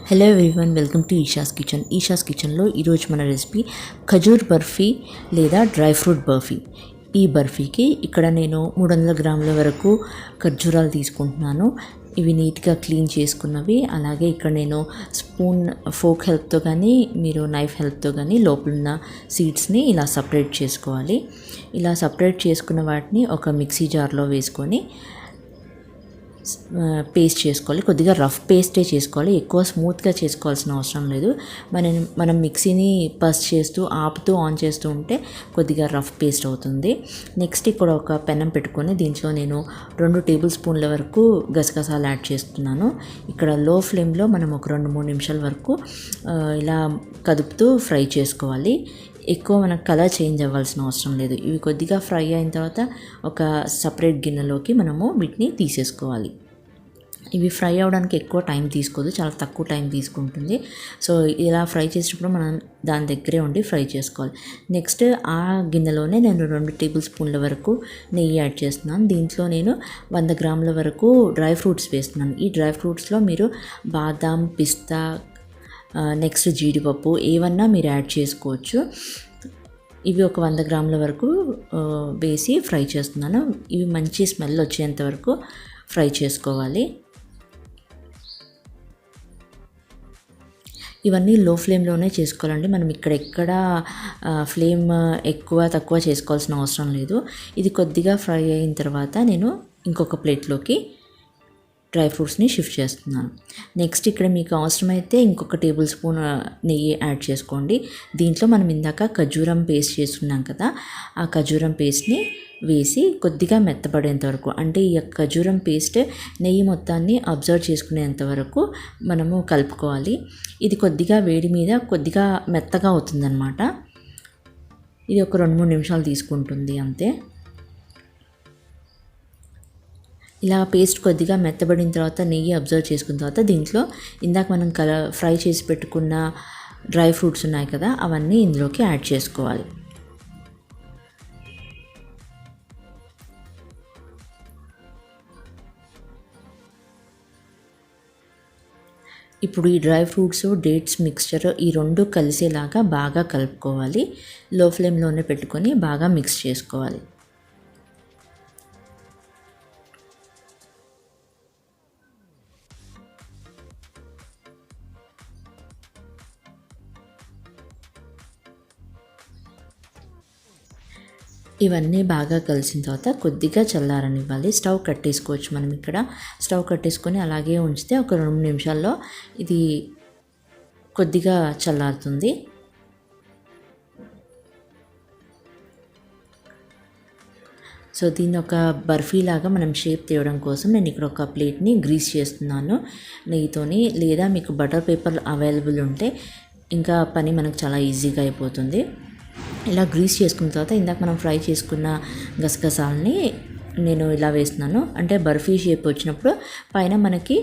Hello everyone, welcome to Eesha's kitchen. Eesha's కిచెన్లో ఈరోజు మన రెసిపీ ఖజూర్ బర్ఫీ లేదా డ్రై ఫ్రూట్ బర్ఫీ. ఈ బర్ఫీకి ఇక్కడ నేను 300 గ్రాముల వరకు ఖర్జూరాలు తీసుకుంటున్నాను. ఇవి నీట్గా క్లీన్ చేసుకున్నవి. అలాగే ఇక్కడ నేను ఫోక్ హెల్ప్తో కానీ మీరు నైఫ్ హెల్ప్తో కానీ లోపలున్న సీడ్స్ని ఇలా సపరేట్ చేసుకోవాలి. ఇలా సపరేట్ చేసుకున్న వాటిని ఒక మిక్సీ జార్లో వేసుకొని పేస్ట్ చేసుకోవాలి. కొద్దిగా రఫ్ పేస్టే చేసుకోవాలి, ఎక్కువ స్మూత్గా చేసుకోవాల్సిన అవసరం లేదు. మనం మిక్సీని పస్ చేస్తూ ఆపుతూ ఆన్ చేస్తూ ఉంటే కొద్దిగా రఫ్ పేస్ట్ అవుతుంది. నెక్స్ట్ ఇక్కడ ఒక పెనం పెట్టుకొని దీంట్లో నేను 2 టేబుల్ స్పూన్ల వరకు గసగసాలు యాడ్ చేస్తున్నాను. ఇక్కడ లో ఫ్లేమ్లో మనం ఒక 2-3 నిమిషాల వరకు ఇలా కదుపుతూ ఫ్రై చేసుకోవాలి. ఎక్కువ మనకు కలర్ చేంజ్ అవ్వాల్సిన అవసరం లేదు. ఇవి కొద్దిగా ఫ్రై అయిన తర్వాత ఒక సపరేట్ గిన్నెలోకి మనము వీటిని తీసేసుకోవాలి. ఇవి ఫ్రై అవ్వడానికి ఎక్కువ టైం తీసుకోదు, చాలా తక్కువ టైం తీసుకుంటుంది. సో ఇలా ఫ్రై చేసేటప్పుడు మనం దాని దగ్గరే ఉండి ఫ్రై చేసుకోవాలి. నెక్స్ట్ ఆ గిన్నెలోనే నేను 2 టేబుల్ స్పూన్ల వరకు నెయ్యి యాడ్ చేస్తున్నాను. దీంట్లో నేను 100 గ్రాముల వరకు డ్రై ఫ్రూట్స్ వేస్తున్నాను. ఈ డ్రై ఫ్రూట్స్లో మీరు బాదాం, పిస్తా, నెక్స్ట్ జీడిపప్పు ఏవన్నా మీరు యాడ్ చేసుకోవచ్చు. ఇవి ఒక 100 గ్రాముల వరకు వేసి ఫ్రై చేస్తున్నాను. ఇవి మంచి స్మెల్ వచ్చేంత వరకు ఫ్రై చేసుకోవాలి. ఇవన్నీ లో ఫ్లేమ్లోనే చేసుకోవాలండి. మనం ఎక్కడ ఫ్లేమ్ ఎక్కువ తక్కువ చేసుకోవాల్సిన అవసరం లేదు. ఇది కొద్దిగా ఫ్రై అయిన తర్వాత నేను ఇంకొక ప్లేట్లోకి డ్రై ఫ్రూట్స్ని షిఫ్ట్ చేస్తున్నాను. నెక్స్ట్ ఇక్కడ మీకు అవసరమైతే ఇంకొక టేబుల్ స్పూన్ నెయ్యి యాడ్ చేసుకోండి. దీంట్లో మనం ఇందాక ఖజూరం పేస్ట్ చేసుకున్నాం కదా, ఆ ఖజూరం పేస్ట్ని వేసి కొద్దిగా మెత్తపడేంత వరకు, అంటే ఈ ఖజూరం పేస్ట్ నెయ్యి మొత్తాన్ని అబ్జర్వ్ చేసుకునేంత వరకు మనము కలుపుకోవాలి. ఇది కొద్దిగా వేడి మీద కొద్దిగా మెత్తగా అవుతుందన్నమాట. ఇది ఒక 2-3 నిమిషాలు తీసుకుంటుంది అంతే. ఇలా పేస్ట్ కొద్దిగా మెత్తబడిన తర్వాత నెయ్యి అబ్జర్వ్ చేసుకున్న తర్వాత దీంట్లో ఇందాక మనం ఫ్రై చేసి పెట్టుకున్న డ్రై ఫ్రూట్స్ ఉన్నాయి కదా, అవన్నీ ఇందులోకి యాడ్ చేసుకోవాలి. ఇప్పుడు ఈ డ్రై ఫ్రూట్స్, డేట్స్ మిక్స్చర్ ఈ 2 కలిసేలాగా బాగా కలుపుకోవాలి. లో ఫ్లేమ్లోనే పెట్టుకొని బాగా మిక్స్ చేసుకోవాలి. ఇవన్నీ బాగా కలిసిన తర్వాత కొద్దిగా చల్లారనివ్వాలి. స్టవ్ కట్టేసుకోవచ్చు. మనం ఇక్కడ స్టవ్ కట్టేసుకొని అలాగే ఉంచితే ఒక 2 నిమిషాల్లో ఇది కొద్దిగా చల్లారుతుంది. సో దీన్ని ఒక బర్ఫీ లాగా మనం షేప్ తేవడం కోసం నేను ఇక్కడ ఒక ప్లేట్ని గ్రీస్ చేస్తున్నాను నెయ్యితోని. లేదా మీకు బటర్ పేపర్ అవైలబుల్ ఉంటే ఇంకా పని మనకు చాలా ఈజీగా అయిపోతుంది. ఇలా గ్రీస్ చేసుకున్న తర్వాత ఇందాక మనం ఫ్రై చేసుకున్న గసగసాలని నేను ఇలా వేస్తున్నాను. అంటే బర్ఫీ షేప్ వచ్చినప్పుడు పైన మనకి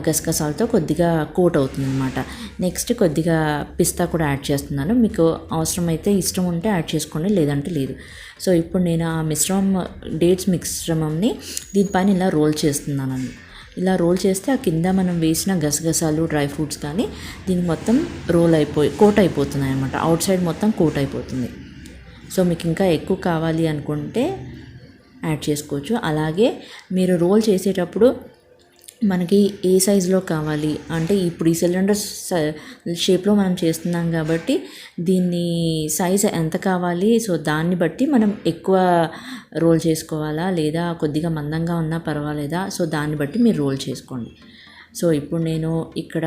గసగసాలతో కొద్దిగా కోట్ అవుతుంది అనమాట. నెక్స్ట్ కొద్దిగా పిస్తా కూడా యాడ్ చేస్తున్నాను. మీకు అవసరమైతే ఇష్టం ఉంటే యాడ్ చేసుకోండి, లేదంటే లేదు. సో ఇప్పుడు నేను ఆ డేట్స్ మిశ్రమంని దీనిపైన ఇలా రోల్ చేస్తున్నాను. ఇలా రోల్ చేస్తే ఆ కింద మనం వేసిన గసగసాలు, డ్రై ఫ్రూట్స్ కానీ దీనికి మొత్తం కోట్ అయిపోతున్నాయి అన్నమాట. అవుట్ సైడ్ మొత్తం కోట్ అయిపోతుంది. సో మీకు ఇంకా ఎక్కువ కావాలి అనుకుంటే యాడ్ చేసుకోవచ్చు. అలాగే మీరు రోల్ చేసేటప్పుడు మనకి ఏ సైజులో కావాలి అంటే, ఇప్పుడు ఈ సిలిండర్ షేప్లో మనం చేస్తున్నాం కాబట్టి దీన్ని సైజ్ ఎంత కావాలి, సో దాన్ని బట్టి మనం ఎక్కువ రోల్ చేసుకోవాలా లేదా కొద్దిగా మందంగా ఉన్నా పర్వాలేదా, సో దాన్ని బట్టి మీరు రోల్ చేసుకోండి. సో ఇప్పుడు నేను ఇక్కడ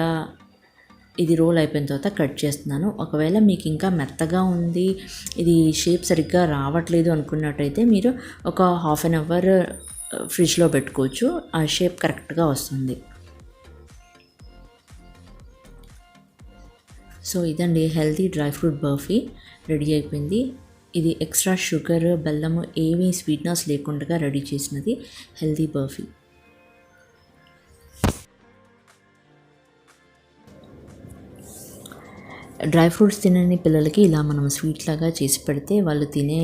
ఇది రోల్ అయిపోయిన తర్వాత కట్ చేస్తున్నాను. ఒకవేళ మీకు ఇంకా మెత్తగా ఉంది, ఇది షేప్ సరిగ్గా రావట్లేదు అనుకున్నట్టయితే మీరు ఒక 1/2 అవర్ ఫ్రిడ్జ్లో పెట్టుకోవచ్చు. ఆ షేప్ కరెక్ట్గా వస్తుంది. సో ఇదండి healthy dry fruit barfi ready అయిపోయింది. ఇది ఎక్స్ట్రా షుగర్, బెల్లము ఏమీ స్వీట్నెస్ లేకుండా రెడీ చేసినది హెల్తీ బర్ఫీ. డ్రై ఫ్రూట్స్ తినని పిల్లలకి ఇలా మనం స్వీట్ లాగా చేసి పెడితే వాళ్ళు తినే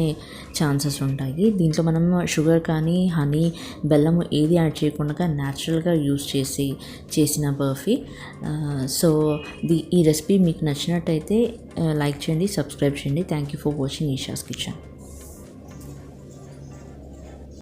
ఛాన్సెస్ ఉంటాయి. దీంట్లో మనం షుగర్ కానీ హనీ బెల్లం ఏది యాడ్ చేయకుండా న్యాచురల్గా యూస్ చేసిన బర్ఫీ. సో ఈ రెసిపీ మీకు నచ్చినట్టయితే లైక్ చేయండి, సబ్స్క్రైబ్ చేయండి. Thank you for watching Eesha's kitchen.